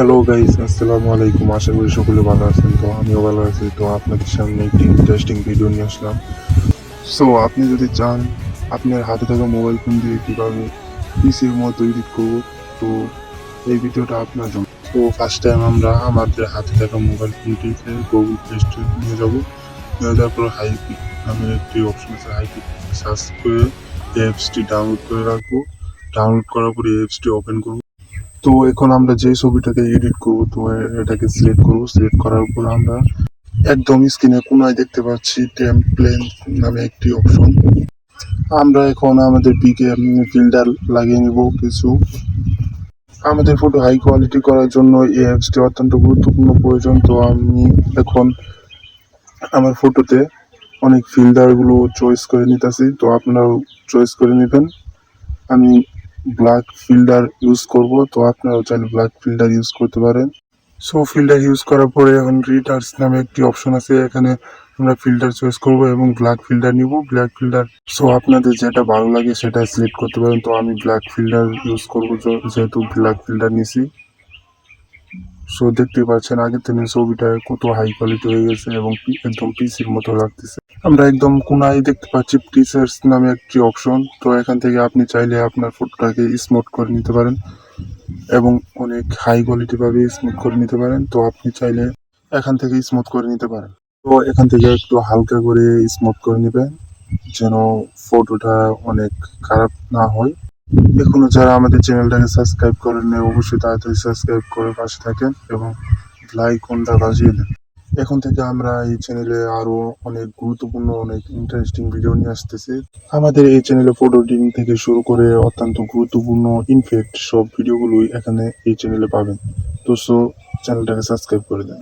Hello guys, আসসালামু আলাইকুম। আশা করি সকলে ভালো আছেন। তো আমিও ভালো আছি। তো আপনাদের সামনে একটি ইন্টারেস্টিং ভিডিও নিয়ে আসলাম। সো আপনি যদি চান আপনার হাতে থাকা মোবাইল ফোন দিয়ে কিভাবে পিসির মতো এডিট করব, তো এই ভিডিওটা আপনার জন্য। তো ফার্স্ট টাইম আমরা আমাদের হাতে থাকা মোবাইল ফোনটিকে গুগল প্লে স্টোরে নিয়ে যাব। নিয়ে যাওয়ার পর হাইপিক নামের একটি অপশন আছে, হাইপিক সার্চ করে অ্যাপসটি ডাউনলোড করে রাখবো। ডাউনলোড করার পরে অ্যাপসটি ওপেন করব। তো এখন আমরা যে ছবিটাকে এডিট করবো, তো এটাকে সিলেক্ট করবো। সিলেক্ট করার পর আমরা একদম স্ক্রিনে কোনায় দেখতে পাচ্ছি টেমপ্লেট নামে একটি অপশন। আমরা এখন আমাদের পিকে ফিল্টার লাগিয়ে নিব কিছু। আমাদের ফটো হাই কোয়ালিটি করার জন্য এই অ্যাপসটি অত্যন্ত গুরুত্বপূর্ণ প্রয়োজন। তো আমি এখন আমার ফটোতে অনেক ফিল্টারগুলো চয়েস করে নিতেছি, তো আপনারাও চয়েস করে নেবেন। আমি ব্ল্যাক ফিল্টার ইউজ করব, তো আপনারাও চাইলে ব্ল্যাক ফিল্টার ইউজ করতে পারেন। সো ফিল্টার ইউজ করার পরে এখন রিটার্স নামে একটি অপশন আছে, এখানে আমরা ফিল্টার চয়েস করব এবং ব্ল্যাক ফিল্টার নিব। ব্ল্যাক ফিল্টার, সো আপনাদের যেটা ভালো লাগে সেটা সিলেক্ট করতে পারেন। তো আমি ব্ল্যাক ফিল্টার ইউজ করব, যেহেতু ব্ল্যাক ফিল্টার নিছি। সো দেখতে পাচ্ছেন আগের থেকে ছবিটা কত হাই কোয়ালিটি হয়ে গেছে এবং একদম পিসির মতো লাগতেছে। আমরা একদম কোনায় দেখতে পাচ্ছি প্রিসেটস নামে একটি অপশন। তো এখান থেকে আপনি চাইলে আপনার ফটোটাকে স্মুথ করে নিতে পারেন এবং অনেক হাই কোয়ালিটি ভাবে স্মুথ করে নিতে পারেন। তো আপনি চাইলে এখান থেকে স্মুথ করে নিতে পারেন। তো এখান থেকে একটু হালকা করে স্মুথ করে নেবেন, যেন ফটোটা অনেক খারাপ না হয়। এখনো যারা আমাদের চ্যানেলটাকে সাবস্ক্রাইব করেন নাই, অবশ্যই তাড়াতাড়ি সাবস্ক্রাইব করে পাশে থাকেন এবং লাইকনটা বাজিয়ে দেন। এখন থেকে আমরা এই চ্যানেলে আরো অনেক গুরুত্বপূর্ণ, অনেক ইন্টারেস্টিং ভিডিও নিয়ে আসতেছি। আমাদের এই চ্যানেলে ফটো এডিটিং থেকে শুরু করে অত্যন্ত গুরুত্বপূর্ণ ইনফ্যাক্ট সব ভিডিওগুলোই এখানে এই চ্যানেলে পাবেন। তো চ্যানেলটাকে সাবস্ক্রাইব করে দেন।